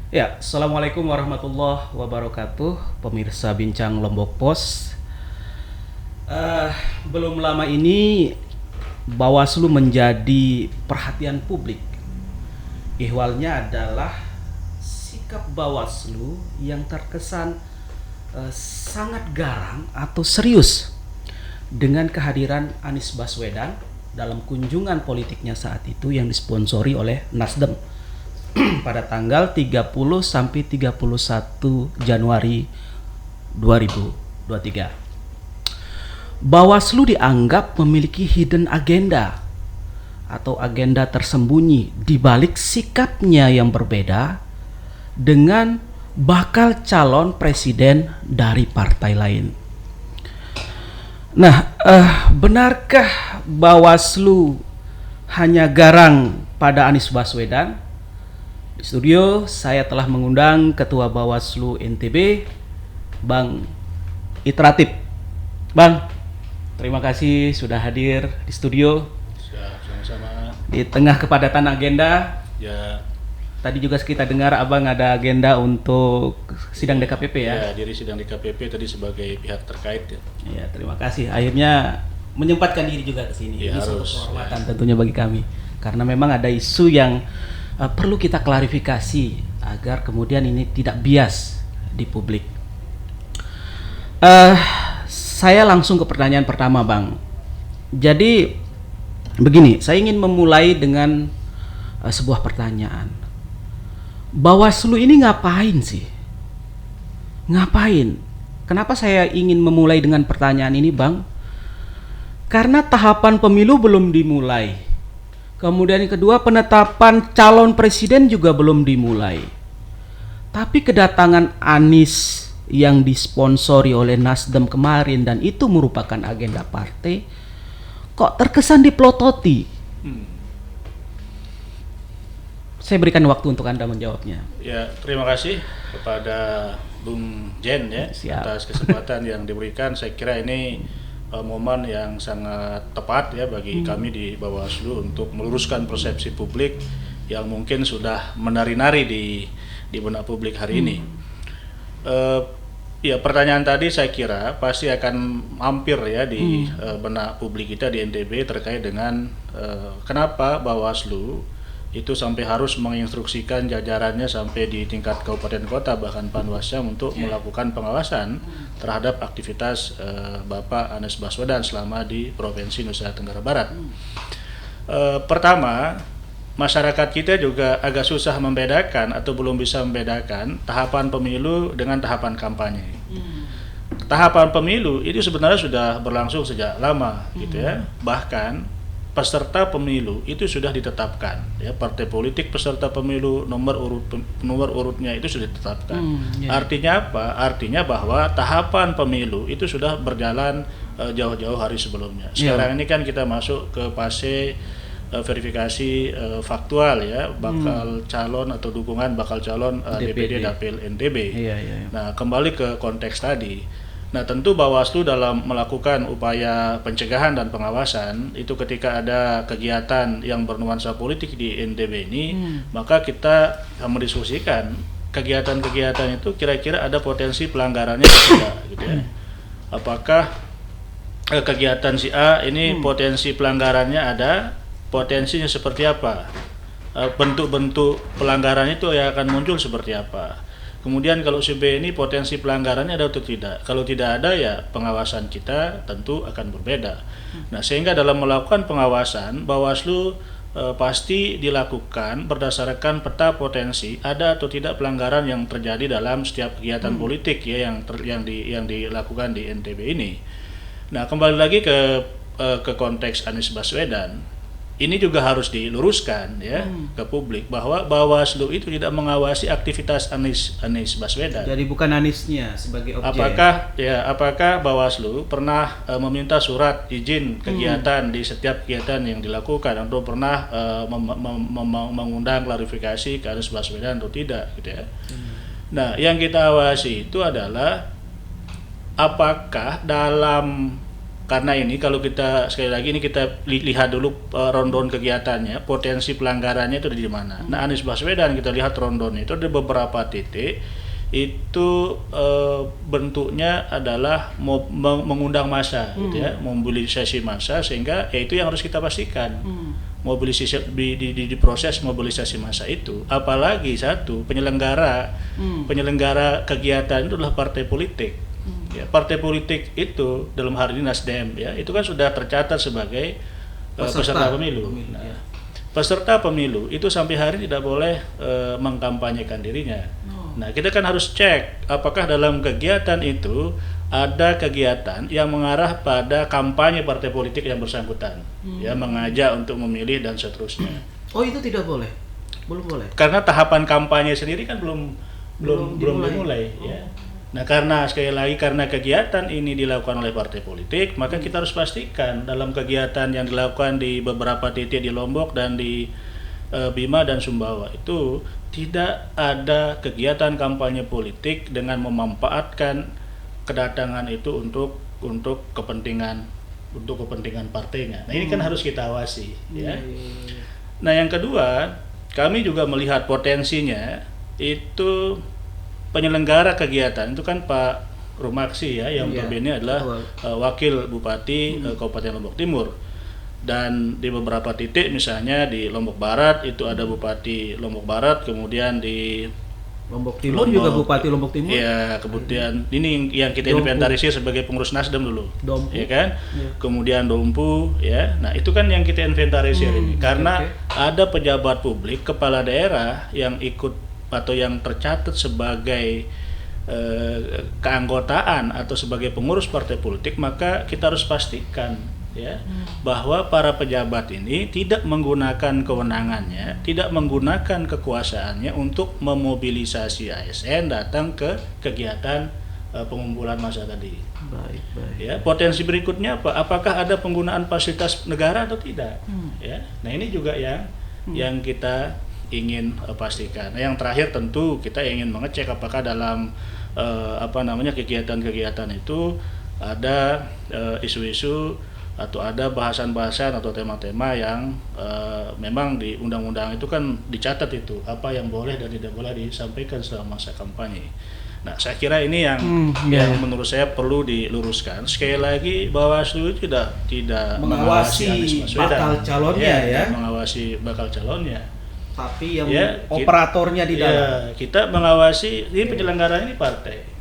Ya, Assalamualaikum warahmatullahi wabarakatuh, pemirsa Bincang Lombok Pos. Eh, Belum lama ini Bawaslu menjadi perhatian publik. Ihwalnya adalah sikap Bawaslu yang terkesan sangat garang atau serius dengan kehadiran Anies Baswedan dalam kunjungan politiknya saat itu yang disponsori oleh Nasdem pada tanggal 30 sampai 31 Januari 2023. Bawaslu dianggap memiliki hidden agenda atau agenda tersembunyi di balik sikapnya yang berbeda dengan bakal calon presiden dari partai lain. Nah, benarkah Bawaslu hanya garang pada Anies Baswedan? Di studio saya telah mengundang Ketua Bawaslu NTB, Bang Itratip. Bang, terima kasih sudah hadir di studio. Siap, sama-sama. Di tengah kepadatan agenda, Ya, tadi juga kita dengar Abang ada agenda untuk sidang DKPP ya. diri sidang DKPP tadi sebagai pihak terkait ya. Ya, terima kasih. Akhirnya menyempatkan diri juga ke sini. Ya, Ini suatu harus, kehormatan tentunya bagi kami. Karena memang ada isu yang perlu kita klarifikasi agar kemudian ini tidak bias di publik. Saya langsung ke pertanyaan pertama, Bang. Jadi begini, saya ingin memulai dengan sebuah pertanyaan. Bawaslu ini ngapain sih? Ngapain? Kenapa saya ingin memulai dengan pertanyaan ini, Bang? Karena tahapan pemilu belum dimulai. Kemudian yang kedua, penetapan calon presiden juga belum dimulai. Tapi kedatangan Anies yang disponsori oleh Nasdem kemarin dan itu merupakan agenda partai, kok terkesan dipelototi. Saya berikan waktu untuk Anda menjawabnya. Ya, terima kasih kepada Bung Jen ya Siap. atas kesempatan yang diberikan. Saya kira ini momen yang sangat tepat ya bagi kami di Bawaslu untuk meluruskan persepsi publik yang mungkin sudah menari-nari di benak publik hari ini. Ya, pertanyaan tadi saya kira pasti akan hampir ya di benak publik kita di NTB terkait dengan kenapa Bawaslu itu sampai harus menginstruksikan jajarannya sampai di tingkat kabupaten kota bahkan Panwascam untuk melakukan pengawasan terhadap aktivitas Bapak Anies Baswedan selama di Provinsi Nusa Tenggara Barat. Pertama, masyarakat kita juga agak susah membedakan atau belum bisa membedakan tahapan pemilu dengan tahapan kampanye. Tahapan pemilu itu sebenarnya sudah berlangsung sejak lama gitu ya. Bahkan peserta pemilu itu sudah ditetapkan ya, partai politik peserta pemilu nomor urutnya itu sudah ditetapkan. Artinya apa? Artinya bahwa tahapan pemilu itu sudah berjalan jauh-jauh hari sebelumnya. Sekarang ini kan kita masuk ke fase verifikasi faktual ya, bakal calon atau dukungan bakal calon DPD Dapil NTB. Nah, kembali ke konteks tadi. Nah, tentu Bawaslu dalam melakukan upaya pencegahan dan pengawasan itu ketika ada kegiatan yang bernuansa politik di NTB ini, maka kita mendiskusikan kegiatan-kegiatan itu kira-kira ada potensi pelanggarannya atau tidak gitu ya. Apakah kegiatan si A ini potensi pelanggarannya ada, potensinya seperti apa? Bentuk-bentuk pelanggaran itu yang akan muncul seperti apa? Kemudian kalau si B ini potensi pelanggarannya ada atau tidak? Kalau tidak ada ya pengawasan kita tentu akan berbeda. Nah, sehingga dalam melakukan pengawasan Bawaslu pasti dilakukan berdasarkan peta potensi ada atau tidak pelanggaran yang terjadi dalam setiap kegiatan politik ya yang dilakukan di NTB ini. Nah, kembali lagi ke konteks Anies Baswedan. Ini juga harus diluruskan ya ke publik bahwa Bawaslu itu tidak mengawasi aktivitas Anies Baswedan. Jadi bukan Aniesnya sebagai objek. Apakah Bawaslu pernah meminta surat izin kegiatan di setiap kegiatan yang dilakukan atau pernah mengundang klarifikasi ke Anies Baswedan atau tidak gitu ya. Nah, yang kita awasi itu adalah apakah dalam Karena ini kalau kita sekali lagi ini kita lihat dulu rundown kegiatannya, potensi pelanggarannya itu di mana. Nah, Anies Baswedan kita lihat rundown itu ada beberapa titik itu bentuknya adalah mengundang massa, gitu ya, mobilisasi massa, sehingga ya itu yang harus kita pastikan. Mobilisasi di proses mobilisasi massa itu, apalagi satu penyelenggara kegiatan itu adalah partai politik. Ya, partai politik itu dalam hal ini Nasdem ya, itu kan sudah tercatat sebagai peserta pemilu. Nah, peserta pemilu itu sampai hari tidak boleh mengkampanyekan dirinya. Nah, kita kan harus cek apakah dalam kegiatan itu ada kegiatan yang mengarah pada kampanye partai politik yang bersangkutan, ya, mengajak untuk memilih dan seterusnya. Oh, itu tidak boleh, belum boleh. Karena tahapan kampanye sendiri kan belum dimulai, ya. Nah, karena sekali lagi karena kegiatan ini dilakukan oleh partai politik, maka kita harus pastikan dalam kegiatan yang dilakukan di beberapa titik di Lombok dan di Bima dan Sumbawa itu tidak ada kegiatan kampanye politik dengan memanfaatkan kedatangan itu untuk kepentingan partainya. Nah, ini kan harus kita awasi, ya. Nah, yang kedua, kami juga melihat potensinya itu penyelenggara kegiatan itu kan Pak Rumaksi ya, yang notabene adalah wakil Bupati Kabupaten Lombok Timur. Dan di beberapa titik misalnya di Lombok Barat itu ada Bupati Lombok Barat, kemudian di Lombok Timur juga Bupati Lombok Timur. Iya, kemudian ini yang kita inventarisir sebagai pengurus Nasdem dulu. Dompu. Ya kan? Ya. Kemudian Dompu ya. Nah, itu kan yang kita inventarisir ini. Karena ada pejabat publik, kepala daerah yang ikut atau yang tercatat sebagai keanggotaan atau sebagai pengurus partai politik, maka kita harus pastikan ya bahwa para pejabat ini tidak menggunakan kewenangannya, tidak menggunakan kekuasaannya untuk memobilisasi ASN datang ke kegiatan pengumpulan massa tadi. Baik. Ya, potensi berikutnya apa? Apakah ada penggunaan fasilitas negara atau tidak? Ya. Nah, ini juga yang kita ingin pastikan. Nah, yang terakhir tentu kita ingin mengecek apakah dalam kegiatan-kegiatan itu ada isu-isu atau ada bahasan-bahasan atau tema-tema yang memang di undang-undang itu kan dicatat itu apa yang boleh dan tidak boleh disampaikan selama masa kampanye. Nah, saya kira ini yang menurut saya perlu diluruskan. Sekali lagi, Bawaslu tidak mengawasi Anies Baswedan, bakal calonnya ya. Mengawasi bakal calonnya. Tapi yang operatornya di dalam. Kita mengawasi ini penyelenggaranya ini partai.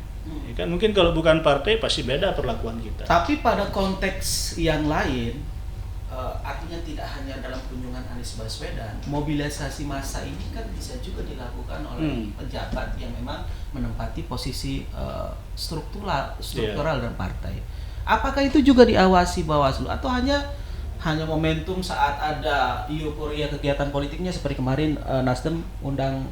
Kan mungkin kalau bukan partai pasti beda perlakuan kita. Tapi pada konteks yang lain, artinya tidak hanya dalam kunjungan Anies Baswedan, mobilisasi massa ini kan bisa juga dilakukan oleh pejabat yang memang menempati posisi struktural dalam partai. Apakah itu juga diawasi Bawaslu atau hanya momentum saat ada euforia kegiatan politiknya seperti kemarin Nasdem undang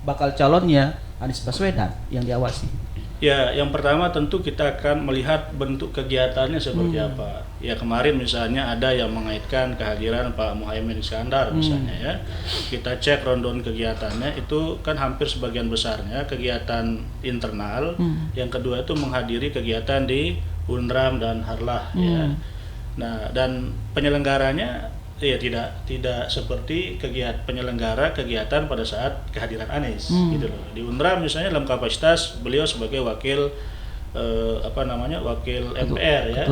bakal calonnya Anies Baswedan yang diawasi? Ya, yang pertama tentu kita akan melihat bentuk kegiatannya seperti apa. Ya, kemarin misalnya ada yang mengaitkan kehadiran Pak Muhaimin Iskandar misalnya ya. Kita cek rundown kegiatannya itu kan hampir sebagian besarnya kegiatan internal. Yang kedua itu menghadiri kegiatan di Unram dan Harlah ya. Nah, dan penyelenggaranya ya tidak seperti penyelenggara kegiatan pada saat kehadiran Anies gitu loh. Di Unram misalnya dalam kapasitas beliau sebagai wakil wakil MPR ya,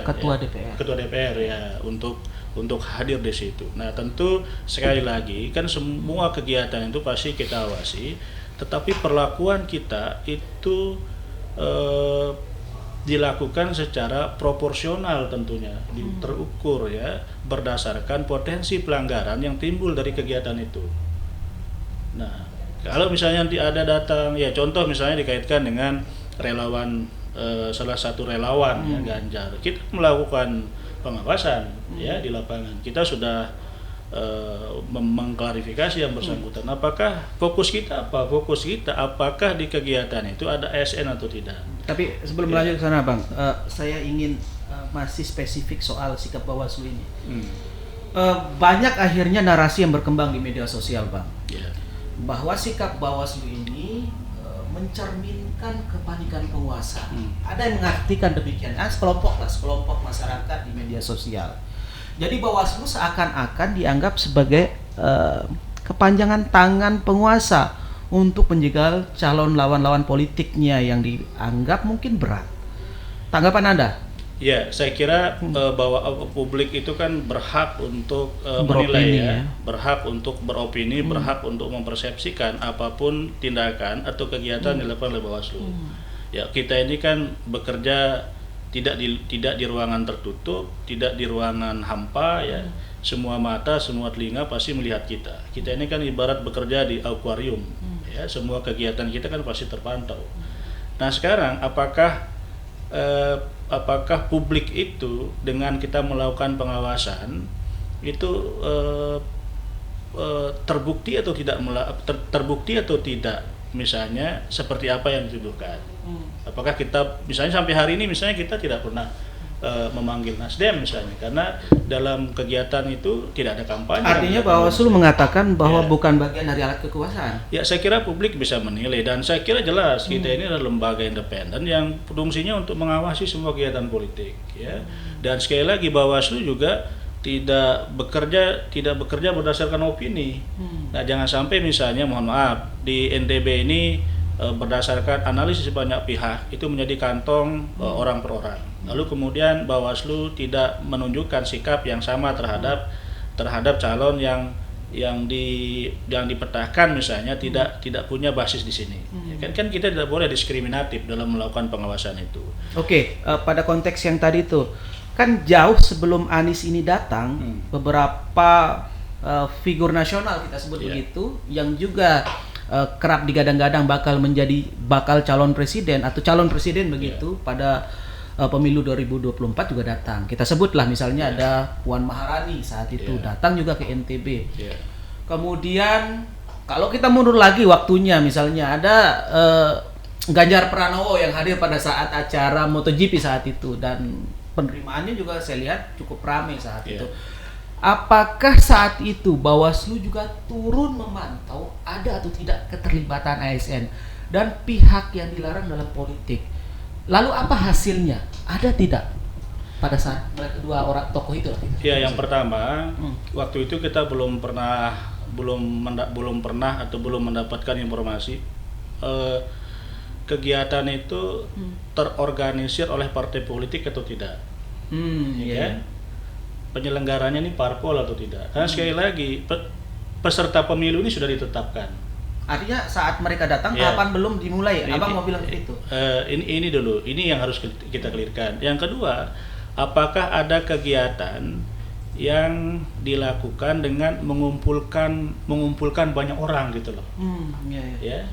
ketua DPR ya untuk hadir di situ. Nah, tentu sekali lagi kan semua kegiatan itu pasti kita awasi, tetapi perlakuan kita itu dilakukan secara proporsional tentunya, terukur ya berdasarkan potensi pelanggaran yang timbul dari kegiatan itu. Nah, kalau misalnya ada datang ya contoh misalnya dikaitkan dengan relawan salah satu relawan ya Ganjar, kita melakukan pengawasan ya di lapangan. Kita sudah mengklarifikasi yang bersangkutan. Apakah fokus kita apakah di kegiatan itu ada ASN atau tidak? Tapi sebelum lanjut ke sana, Bang, saya ingin masih spesifik soal sikap Bawaslu ini. Banyak akhirnya narasi yang berkembang di media sosial, Bang, bahwa sikap Bawaslu ini mencerminkan kepanikan penguasa. Ada yang mengartikan demikian, sekelompok masyarakat di media sosial. Jadi Bawaslu seakan-akan dianggap sebagai kepanjangan tangan penguasa untuk menjegal calon lawan-lawan politiknya yang dianggap mungkin berat. Tanggapan Anda? Ya, saya kira bahwa publik itu kan berhak untuk Beropini, menilai, ya. berhak untuk beropini, berhak untuk mempersepsikan apapun tindakan atau kegiatan yang dilakukan oleh Bawaslu. Ya, kita ini kan bekerja tidak di ruangan tertutup, tidak di ruangan hampa, ya. Semua mata, semua telinga pasti melihat kita. Kita ini kan ibarat bekerja di akuarium, ya. Semua kegiatan kita kan pasti terpantau. Nah, sekarang apakah publik itu dengan kita melakukan pengawasan itu terbukti atau tidak, misalnya seperti apa yang dituduhkan. Apakah kita misalnya sampai hari ini misalnya kita tidak pernah memanggil Nasdem misalnya karena dalam kegiatan itu tidak ada kampanye. Artinya Bawaslu mengatakan bahwa bukan bagian dari alat kekuasaan. Ya, saya kira publik bisa menilai dan saya kira jelas kita ini adalah lembaga independen yang fungsinya untuk mengawasi semua kegiatan politik, ya. Dan sekali lagi Bawaslu juga tidak bekerja berdasarkan opini. Nah, jangan sampai misalnya mohon maaf di NTB ini berdasarkan analisis banyak pihak itu menjadi kantong orang per orang. Lalu kemudian Bawaslu tidak menunjukkan sikap yang sama terhadap calon yang dipetahkan misalnya tidak punya basis di sini. Kan kita tidak boleh diskriminatif dalam melakukan pengawasan itu. Oke, pada konteks yang tadi itu kan jauh sebelum Anies ini datang beberapa figur nasional kita sebut begitu yang juga kerap digadang-gadang bakal calon presiden atau calon presiden begitu pada pemilu 2024 juga datang. Kita sebutlah misalnya ada Puan Maharani saat itu datang juga ke NTB. Kemudian kalau kita mundur lagi waktunya misalnya ada Ganjar Pranowo yang hadir pada saat acara MotoGP saat itu dan penerimaannya juga saya lihat cukup ramai saat itu. Apakah saat itu Bawaslu juga turun memantau ada atau tidak keterlibatan ASN dan pihak yang dilarang dalam politik? Lalu apa hasilnya? Ada tidak pada saat kedua orang tokoh itu? Ya, yang pertama, waktu itu kita belum pernah atau belum mendapatkan informasi kegiatan itu terorganisir oleh partai politik atau tidak. Penyelenggaranya ini parpol atau tidak. Karena sekali lagi peserta pemilu ini sudah ditetapkan. Artinya saat mereka datang tahapan belum dimulai. Abang mau bilang begitu. Ini dulu, ini yang harus kita clearkan. Yang kedua, apakah ada kegiatan yang dilakukan dengan mengumpulkan banyak orang gitu loh. Ya.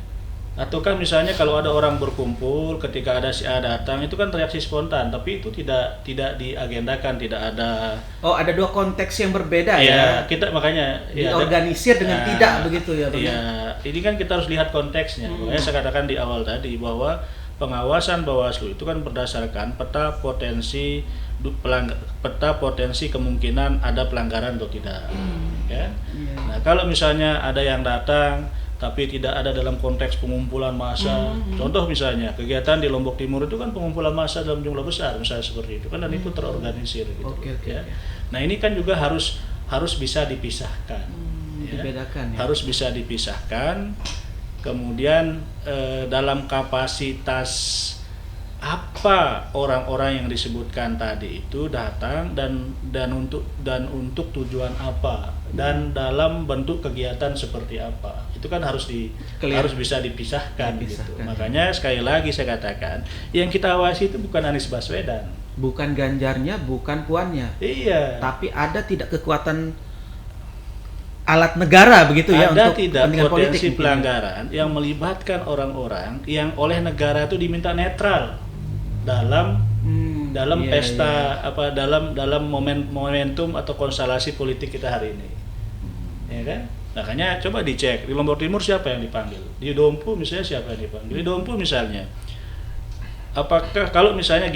Ataukah misalnya kalau ada orang berkumpul ketika ada si A datang itu kan reaksi spontan, tapi itu tidak diagendakan, tidak ada. Oh, ada dua konteks yang berbeda ya. Kita makanya diorganisir dengan tidak begitu ya, Bang. Ya, ini kan kita harus lihat konteksnya. Makanya saya katakan di awal tadi bahwa pengawasan Bawaslu itu kan berdasarkan peta potensi kemungkinan ada pelanggaran atau tidak. Ya. Nah, kalau misalnya ada yang datang tapi tidak ada dalam konteks pengumpulan massa. Contoh misalnya kegiatan di Lombok Timur itu kan pengumpulan massa dalam jumlah besar, misalnya seperti itu kan, dan itu terorganisir gitu. Ya. Nah, ini kan juga harus bisa dipisahkan. Dibedakan ya. Harus bisa dipisahkan. Kemudian dalam kapasitas apa orang-orang yang disebutkan tadi itu datang dan untuk tujuan apa dan dalam bentuk kegiatan seperti apa, itu kan harus bisa dipisahkan. Gitu. Makanya sekali lagi saya katakan yang kita awasi itu bukan Anies Baswedan, bukan Ganjarnya, bukan Puannya, tapi ada tidak kekuatan alat negara begitu ya, ada untuk tidak potensi politik pelanggaran yang melibatkan orang-orang yang oleh negara itu diminta netral dalam pesta dalam momentum atau konstelasi politik kita hari ini, ya kan? Makanya coba dicek di Lombok Timur siapa yang dipanggil, di Dompu misalnya siapa yang dipanggil, di Dompu misalnya. Apakah kalau misalnya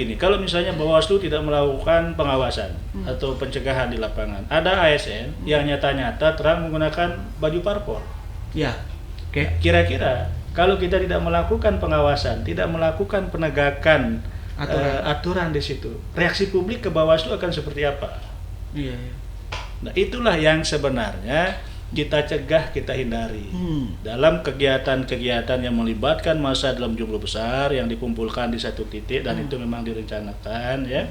Bawaslu tidak melakukan pengawasan atau pencegahan di lapangan, ada ASN yang nyata-nyata terang menggunakan baju parpol. Ya, Kira-kira Kalau kita tidak melakukan pengawasan, tidak melakukan penegakan aturan di situ, reaksi publik ke Bawaslu akan seperti apa? Iya. Nah, itulah yang sebenarnya kita cegah, kita hindari. Dalam kegiatan-kegiatan yang melibatkan massa dalam jumlah besar yang dikumpulkan di satu titik dan itu memang direncanakan, ya.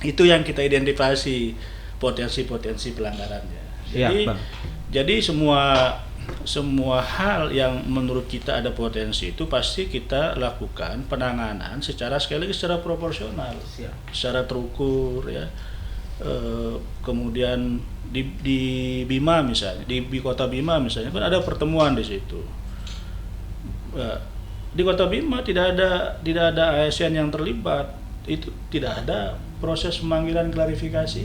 Itu yang kita identifikasi potensi-potensi pelanggarannya. Jadi semua hal yang menurut kita ada potensi itu pasti kita lakukan penanganan sekali lagi secara proporsional, secara terukur, ya. Kemudian di Bima misalnya, di Kota Bima misalnya kan ada pertemuan di situ. Di Kota Bima tidak ada ASN yang terlibat, itu tidak ada proses pemanggilan klarifikasi.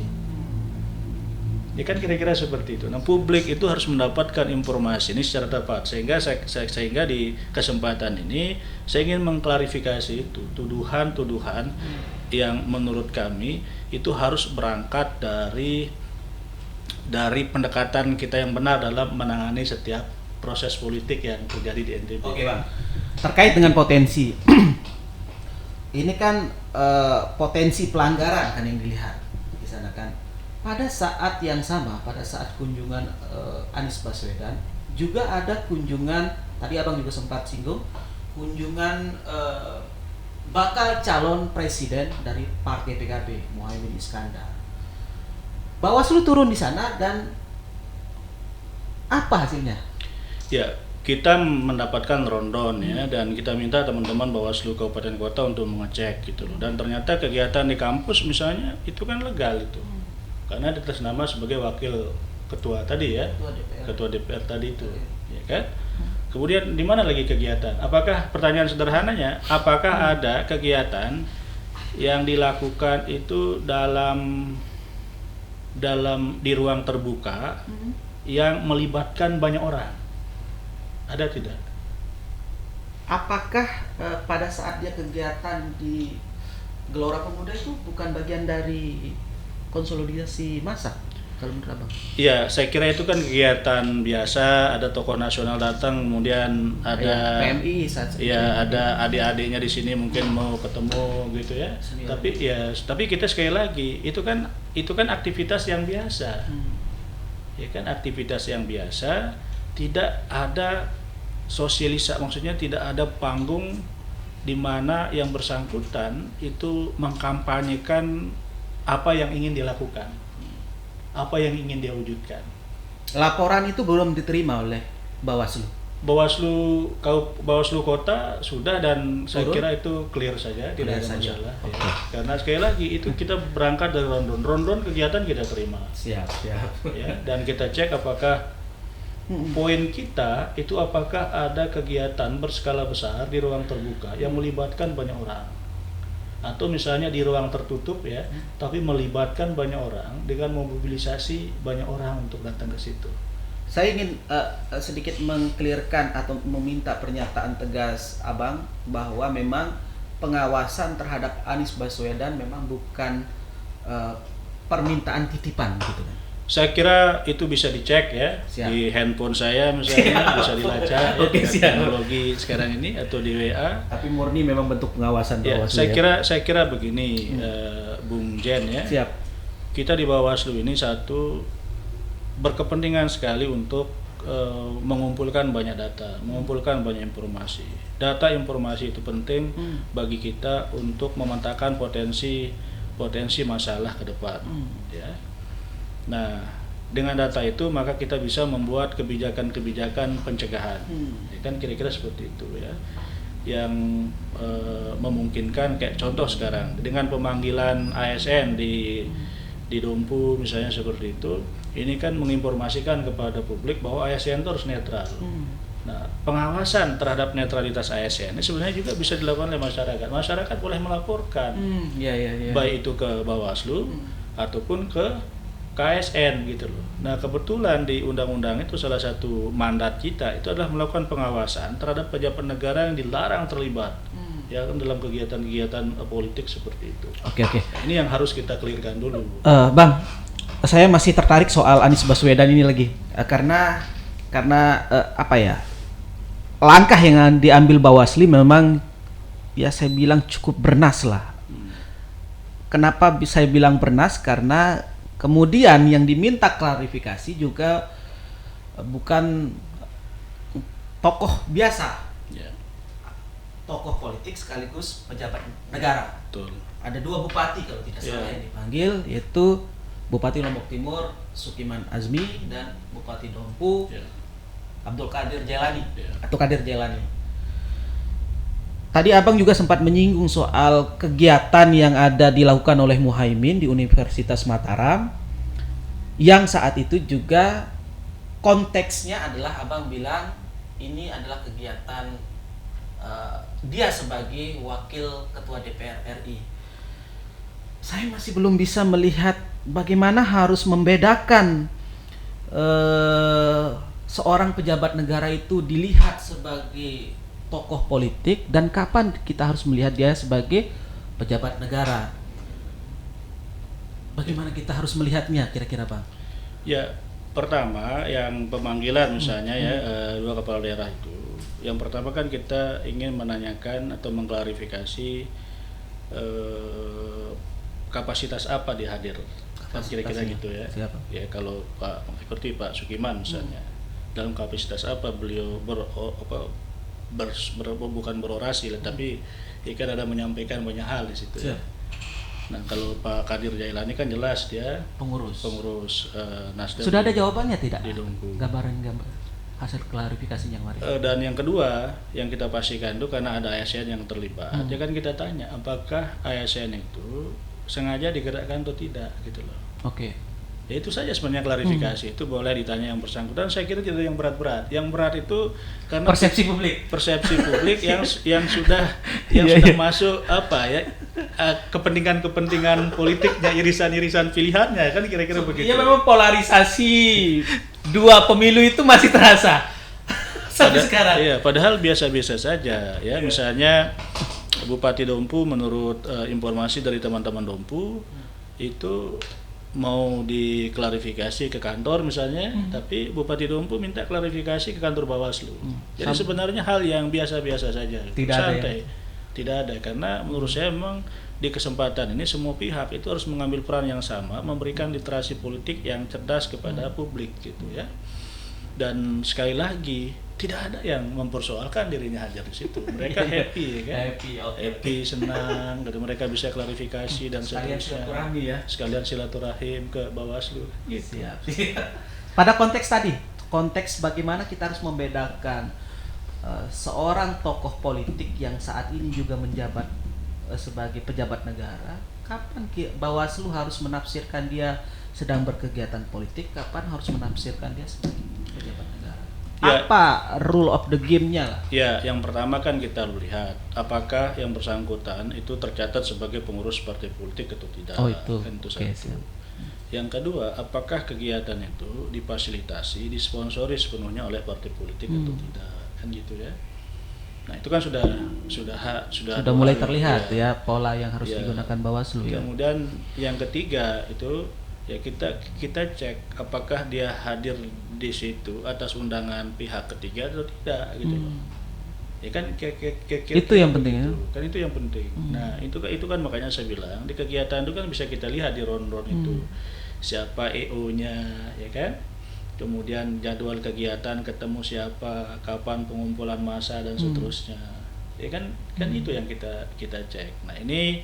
Ya kan kira-kira seperti itu. Nah, publik itu harus mendapatkan informasi ini secara tepat, sehingga di kesempatan ini saya ingin mengklarifikasi itu tuduhan-tuduhan yang menurut kami itu harus berangkat dari pendekatan kita yang benar dalam menangani setiap proses politik yang terjadi di NTB. Oke, Bang. Terkait dengan potensi, ini kan potensi pelanggaran kan yang dilihat di sana kan. Pada saat yang sama, pada saat kunjungan Anies Baswedan, juga ada kunjungan, tadi Abang juga sempat singgung, kunjungan bakal calon presiden dari Partai PKB, Muhaimin Iskandar. Bawaslu turun di sana dan apa hasilnya? Ya, kita mendapatkan rundown ya, dan kita minta teman-teman Bawaslu Kabupaten Kota untuk mengecek gitu loh. Dan ternyata kegiatan di kampus misalnya itu kan legal itu. Karena atas nama sebagai wakil ketua tadi ya, ketua DPR tadi itu, ya kan? Kemudian di mana lagi kegiatan? Apakah pertanyaan sederhananya, apakah ada kegiatan yang dilakukan itu dalam di ruang terbuka yang melibatkan banyak orang? Ada tidak? Apakah pada saat dia kegiatan di Gelora Pemuda itu bukan bagian dari konsolidasi massa kalau menurut Abang? Iya, saya kira itu kan kegiatan biasa, ada tokoh nasional datang, kemudian ada PMI ya, ada adik-adiknya di sini mungkin mau ketemu gitu ya. Tapi kita sekali lagi itu kan aktivitas yang biasa. Ya kan, aktivitas yang biasa, tidak ada sosialisasi, maksudnya tidak ada panggung di mana yang bersangkutan itu mengkampanyekan apa yang ingin dilakukan, apa yang ingin dia wujudkan. Laporan itu belum diterima oleh Bawaslu. Bawaslu Kota sudah, dan saya kira itu clear saja, tidak ada masalah. Ya. Karena sekali lagi itu kita berangkat dari rundown kegiatan kita terima. Siap. Ya, dan kita cek apakah poin kita itu apakah ada kegiatan berskala besar di ruang terbuka yang melibatkan banyak orang. Atau misalnya di ruang tertutup ya, tapi melibatkan banyak orang dengan memobilisasi banyak orang untuk datang ke situ. Saya ingin sedikit mengklirkan atau meminta pernyataan tegas Abang bahwa memang pengawasan terhadap Anies Baswedan memang bukan permintaan titipan gitu kan. Saya kira itu bisa dicek ya. Siap. Di handphone saya misalnya bisa dilacak teknologi sekarang ini, atau di WA. Tapi murni memang bentuk pengawasan Bawaslu. Saya kira begini, Bung Jen ya. Siap. Kita di Bawaslu ini berkepentingan sekali untuk mengumpulkan banyak data, mengumpulkan banyak informasi. Data informasi itu penting bagi kita untuk memetakan potensi masalah ke depan. Ya. Nah, dengan data itu maka kita bisa membuat kebijakan-kebijakan pencegahan. Ya kan, kira-kira seperti itu ya. Yang memungkinkan, kayak contoh sekarang dengan pemanggilan ASN di Dompu misalnya seperti itu. Ini kan menginformasikan kepada publik bahwa ASN itu harus netral. Nah, pengawasan terhadap netralitas ASN ini sebenarnya juga bisa dilakukan oleh masyarakat. Masyarakat boleh melaporkan, baik itu ke Bawaslu ataupun ke KSN gitu loh. Nah, kebetulan di undang-undang itu salah satu mandat kita itu adalah melakukan pengawasan terhadap pejabat negara yang dilarang terlibat ya kan dalam kegiatan-kegiatan politik seperti itu. Oke. Ini yang harus kita clearkan dulu. Bang, saya masih tertarik soal Anies Baswedan ini lagi. Karena apa ya? langkah yang diambil Bawaslu memang ya saya bilang cukup bernas lah. Kenapa saya bilang bernas? Karena kemudian yang diminta klarifikasi juga bukan tokoh biasa, Ya, tokoh politik sekaligus pejabat negara. betul. Ada 2 bupati kalau tidak Ya. salah yang dipanggil, yaitu Bupati Lombok Timur Sukiman Azmi dan Bupati Dompu Ya. Abdul Qadir Jailani Ya. atau Qadir Jailani. Tadi Abang juga sempat menyinggung soal kegiatan yang ada dilakukan oleh Muhaimin di Universitas Mataram, yang saat itu juga konteksnya adalah Abang bilang ini adalah kegiatan dia sebagai wakil ketua DPR RI. Saya masih belum bisa melihat bagaimana harus membedakan seorang pejabat negara itu dilihat sebagai tokoh politik dan kapan kita harus melihat dia sebagai pejabat negara. Bagaimana kita harus melihatnya kira-kira, Bang? Ya, pertama yang pemanggilan misalnya dua kepala daerah itu. Yang pertama kan kita ingin menanyakan atau mengklarifikasi kapasitas apa dia hadir. Kan kira-kira gitu ya. Siapa? Ya kalau seperti Pak Sukiman misalnya, dalam kapasitas apa beliau bukan berorasi, tapi kan ada menyampaikan banyak hal di situ. Ya. Nah kalau Pak Qadir Jailani kan jelas dia pengurus Nasdem. Sudah ada jawabannya tidak? Di Dompu. Gambar hasil klarifikasi yang kemarin. Dan yang kedua yang kita pastikan itu karena ada ASN yang terlibat, ya kan kita tanya apakah ASN itu sengaja digerakkan atau tidak gitu loh. Oke. Ya itu saja sebenarnya klarifikasi. Itu boleh ditanya yang bersangkutan. Saya kira tidak yang berat-berat. Yang berat itu karena persepsi publik yang sudah masuk kepentingan politiknya, irisan-irisan pilihannya kan kira-kira begitu. Iya memang polarisasi 2 pemilu itu masih terasa sampai sekarang. Iya, padahal biasa-biasa saja ya. Misalnya Bupati Dompu menurut informasi dari teman-teman Dompu itu mau diklarifikasi ke kantor misalnya, tapi Bupati Dompu minta klarifikasi ke kantor Bawaslu. Jadi sebenarnya hal yang biasa-biasa saja, santai. Tidak ada, karena menurut saya memang di kesempatan ini semua pihak itu harus mengambil peran yang sama, memberikan literasi politik yang cerdas kepada publik gitu ya. Dan sekali lagi tidak ada yang mempersoalkan dirinya hadir di situ. Mereka happy ya kan? Happy, senang, dan mereka bisa klarifikasi dan sekalian silaturahmi ya. Sekalian silaturahim ke Bawaslu. Gitu. Siap. Pada konteks bagaimana kita harus membedakan seorang tokoh politik yang saat ini juga menjabat sebagai pejabat negara, kapan Bawaslu harus menafsirkan dia sedang berkegiatan politik, kapan harus menafsirkan dia sebagai pejabat negara. Ya, apa rule of the game-nya lah? Ya, yang pertama kan kita lihat apakah yang bersangkutan itu tercatat sebagai pengurus partai politik atau tidak. Oh itu. Kan itu satu. Yang kedua, apakah kegiatan itu difasilitasi, disponsori sepenuhnya oleh partai politik atau tidak, kan gitu ya. Nah itu kan sudah mulai terlihat ya pola yang harus digunakan Bawaslu. Kemudian yang ketiga itu ya kita cek apakah dia hadir di situ atas undangan pihak ketiga atau tidak gitu loh. Ya kan itu yang penting ya. Kan itu yang penting. Nah itu kan makanya saya bilang di kegiatan itu kan bisa kita lihat di ron-ron itu siapa EO-nya ya kan. Kemudian jadwal kegiatan, ketemu siapa, kapan pengumpulan massa dan seterusnya. Ya kan itu yang kita cek. Nah ini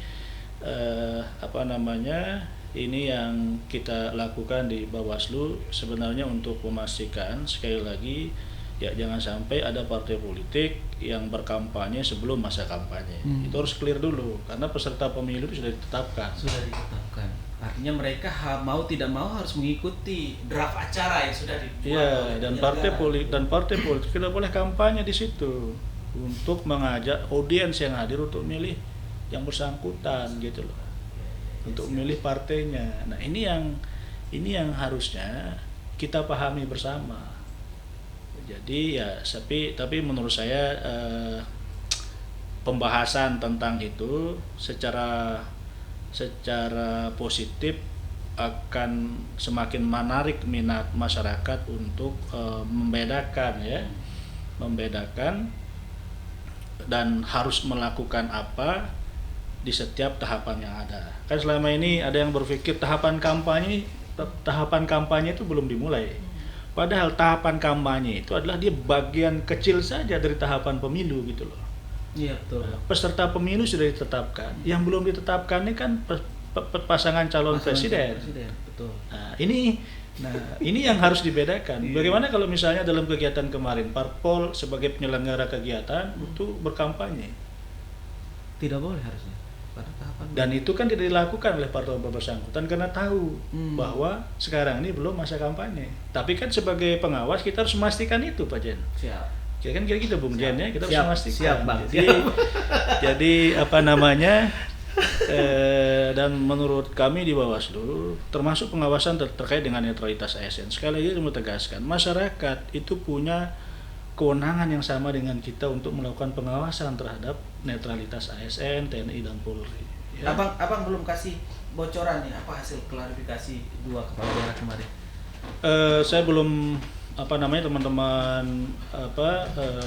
ini yang kita lakukan di Bawaslu sebenarnya untuk memastikan sekali lagi ya jangan sampai ada partai politik yang berkampanye sebelum masa kampanye. Itu harus clear dulu karena peserta pemilu itu sudah ditetapkan. Artinya mereka mau tidak mau harus mengikuti draft acara yang sudah dibuat. Iya, dan partai politik tidak boleh kampanye di situ untuk mengajak audiens yang hadir untuk milih yang bersangkutan gitu loh. Untuk memilih partainya. Nah, ini yang harusnya kita pahami bersama. Jadi ya tapi menurut saya pembahasan tentang itu secara positif akan semakin menarik minat masyarakat untuk membedakan ya membedakan dan harus melakukan apa di setiap tahapan yang ada. Kan selama ini ada yang berpikir tahapan kampanye itu belum dimulai. Padahal tahapan kampanye itu adalah dia bagian kecil saja dari tahapan pemilu gitu loh. Iya betul. Peserta pemilu sudah ditetapkan. Yang belum ditetapkan ini kan pasangan calon presiden. Betul. Nah, ini yang harus dibedakan. Bagaimana kalau misalnya dalam kegiatan kemarin parpol sebagai penyelenggara kegiatan itu berkampanye? Tidak boleh harusnya. Pada tahapan Dan itu kan tidak dilakukan oleh parpol bersangkutan karena tahu bahwa sekarang ini belum masa kampanye. Tapi kan sebagai pengawas kita harus memastikan itu, Pak Jen. Siap. Ya kan kira-kira Bung Jen ya, kita harus Siap, memastikan. siap, Bang. Jadi apa namanya? Dan menurut kami di Bawaslu termasuk pengawasan terkait dengan netralitas ASN. Sekali lagi saya mau tegaskan, masyarakat itu punya kewenangan yang sama dengan kita untuk melakukan pengawasan terhadap netralitas ASN, TNI dan Polri. Ya. Abang belum kasih bocoran nih apa hasil klarifikasi 2 kepala daerah kemarin. Saya belum teman-teman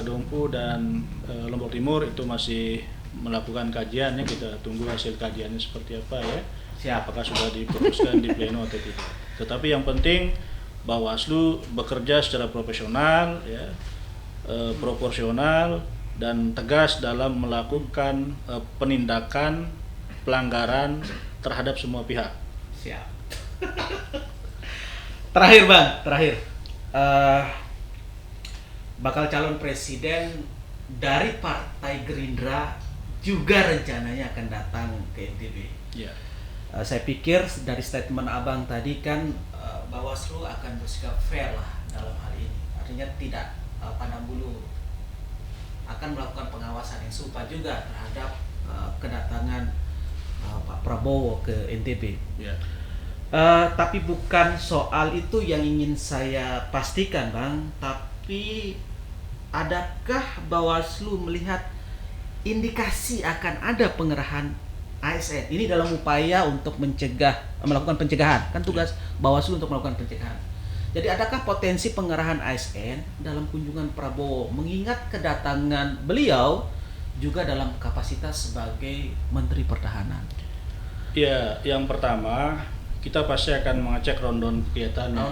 Dompu dan Lombok Timur itu masih melakukan kajiannya, kita tunggu hasil kajiannya seperti apa ya. Siap. Apakah sudah diputuskan di pleno atau tidak. Tetapi yang penting Bawaslu bekerja secara profesional ya, proporsional dan tegas dalam melakukan penindakan pelanggaran terhadap semua pihak. Siap. Terakhir. Bakal calon presiden dari Partai Gerindra juga rencananya akan datang ke NTB. Ya. Saya pikir dari statement abang tadi kan Bawaslu akan bersikap fair lah dalam hal ini. Artinya tidak pandang bulu, akan melakukan pengawasan yang serupa juga terhadap kedatangan Pak Prabowo ke NTB. Ya. Tapi bukan soal itu yang ingin saya pastikan, Bang. Tapi adakah Bawaslu melihat indikasi akan ada pengerahan ASN ini dalam upaya untuk melakukan pencegahan? Kan tugas Bawaslu untuk melakukan pencegahan. Jadi adakah potensi pengerahan ASN dalam kunjungan Prabowo mengingat kedatangan beliau juga dalam kapasitas sebagai Menteri Pertahanan? Ya, yang pertama kita pasti akan mengecek rondon kegiatannya,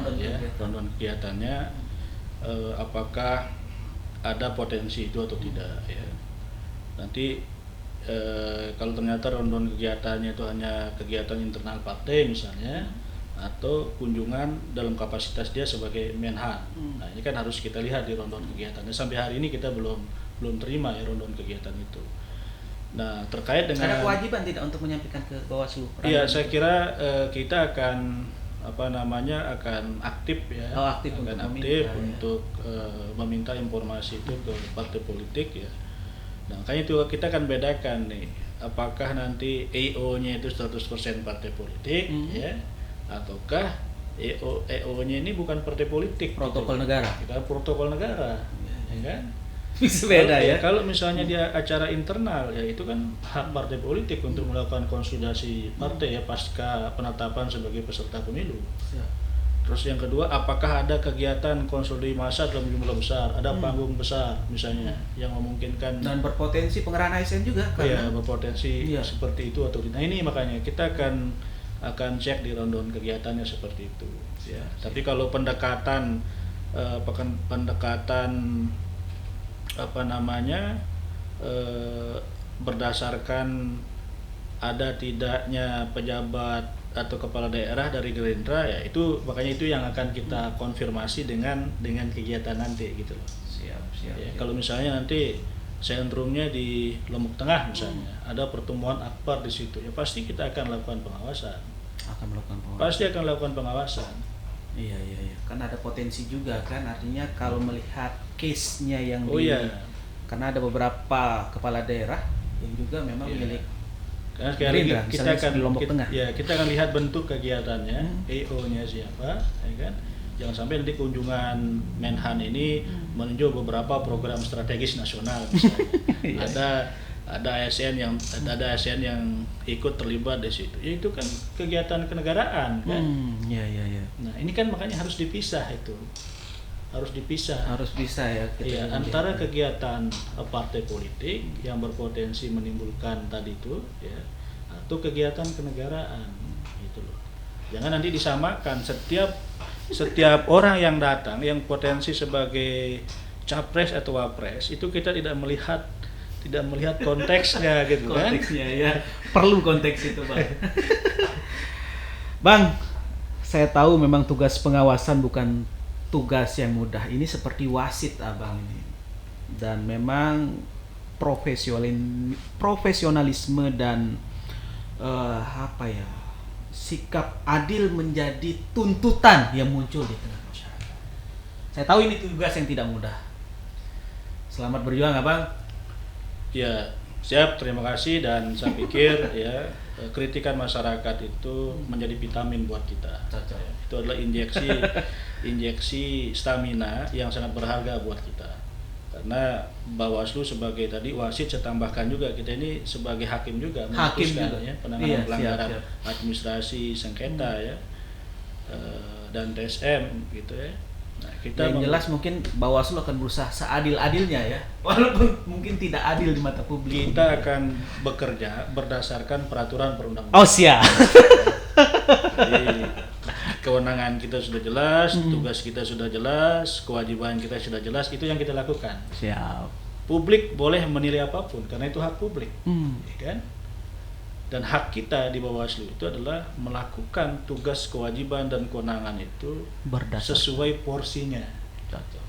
apakah ada potensi itu atau tidak ya. Nanti kalau ternyata rondon kegiatannya itu hanya kegiatan internal partai misalnya, atau kunjungan dalam kapasitas dia sebagai Menhan. Nah, ini kan harus kita lihat di rondon kegiatannya. Sampai hari ini kita belum terima ya rondon kegiatan itu. Nah, terkait dengan ada kewajiban tidak untuk menyampaikan ke Bawaslu? Iya, saya kira kita akan akan aktif ya. Aktif untuk meminta informasi itu ke partai politik ya. Nah, makanya itu kita akan bedakan nih, apakah nanti EO-nya itu 100% partai politik ya, ataukah EO-nya ini bukan partai politik, protokol negara. Kita protokol negara, ya kan? Bisa beda ya. Kalau misalnya dia acara internal ya itu kan hak partai politik untuk melakukan konsolidasi partai ya pasca penetapan sebagai peserta pemilu. Ya. Terus yang kedua, apakah ada kegiatan konsolidasi massa dalam jumlah besar, ada panggung besar misalnya yang memungkinkan dan berpotensi pengerahan ASN juga kan? Ya, berpotensi seperti itu atau tidak. Nah, ini makanya kita akan cek di rondon kegiatannya seperti itu ya. Tapi kalau pendekatan berdasarkan ada tidaknya pejabat atau kepala daerah dari Gerindra ya, itu makanya itu yang akan kita konfirmasi dengan kegiatan nanti gitu loh. Siap. Ya, kalau misalnya nanti sentrumnya di Lombok Tengah misalnya, ada pertemuan akbar di situ, ya pasti kita akan lakukan pengawasan. Pasti akan lakukan pengawasan. Iya. Kan ada potensi juga kan, artinya kalau melihat case-nya yang karena ada beberapa kepala daerah yang juga memang milik karena sekali lagi kita akan lihat bentuk kegiatannya, EO-nya siapa, ya kan? Jangan sampai nanti kunjungan Menhan ini meninjau beberapa program strategis nasional misalnya. ada ASN yang ikut terlibat di situ. Ya, itu kan kegiatan kenegaraan kan. Iya. Nah, ini kan makanya harus dipisah itu. harus dipisah. Harus bisa ya Ya, kita antara kegiatan partai politik yang berpotensi menimbulkan tadi itu, ya, atau kegiatan kenegaraan, gitu loh. Jangan nanti disamakan setiap orang yang datang yang potensi sebagai capres atau wapres itu kita tidak melihat konteksnya gitu kan. konteksnya ya. Perlu konteks itu, Bang. Bang, saya tahu memang tugas pengawasan bukan tugas yang mudah. Ini seperti wasit Abang ini. Dan memang profesionalisme dan sikap adil menjadi tuntutan yang muncul di tengah masyarakat. Saya tahu ini tugas yang tidak mudah. Selamat berjuang, Abang. Ya, siap, terima kasih, dan saya pikir ya kritikan masyarakat itu menjadi vitamin buat kita. Cocok. Ya, itu adalah injeksi stamina yang sangat berharga buat kita. Karena Bawaslu sebagai tadi wasit, saya tambahkan juga kita ini sebagai hakim juga memutuskan ya penanganan pelanggaran administrasi sengketa ya dan TSM gitu ya. Nah, kita yang jelas mungkin Bawaslu akan berusaha seadil-adilnya ya, walaupun mungkin tidak adil di mata publik. Kita akan bekerja berdasarkan peraturan perundang-undangan. Oh siap. Jadi kewenangan kita sudah jelas, tugas kita sudah jelas, kewajiban kita sudah jelas, itu yang kita lakukan. Siap. Publik boleh menilai apapun karena itu hak publik, ya kan? Dan hak kita di Bawaslu itu adalah melakukan tugas, kewajiban, dan kewenangan itu sesuai porsinya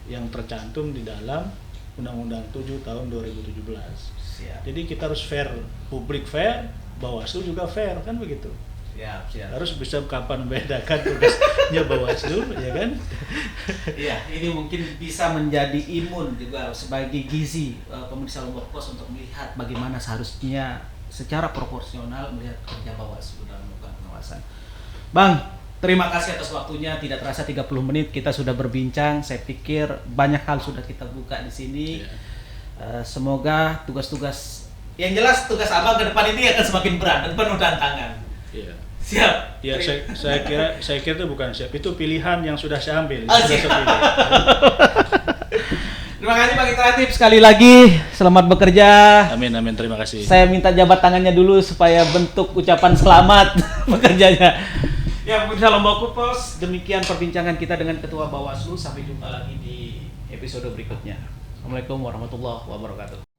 yang tercantum di dalam Undang-Undang 7 tahun 2017. Siap. Jadi kita harus fair, publik fair, Bawaslu juga fair, kan begitu. Siap. Harus bisa kapan membedakan tugasnya Bawaslu, ya kan? Iya, ini mungkin bisa menjadi imun juga sebagai gizi pemirsa Lombok Pos untuk melihat bagaimana seharusnya secara proporsional melihat kerja Bawaslu dalam melakukan pengawasan. Bang, terima kasih atas waktunya. Tidak terasa 30 menit kita sudah berbincang. Saya pikir banyak hal sudah kita buka di sini. Semoga tugas-tugas yang jelas tugas Abang ke depan ini akan semakin berat dan penuh tantangan. Iya. Siap. Ya, saya kira itu bukan siap, itu pilihan yang sudah saya ambil. Oh, sudah siap. saya pilih. Terima kasih Bang Iteratif sekali lagi. Selamat bekerja. Amin, terima kasih. Saya minta jabat tangannya dulu supaya bentuk ucapan selamat bekerjanya. Ya, pemirsa Lombok Pos, demikian perbincangan kita dengan Ketua Bawaslu. Sampai jumpa lagi di episode berikutnya. Assalamualaikum warahmatullahi wabarakatuh.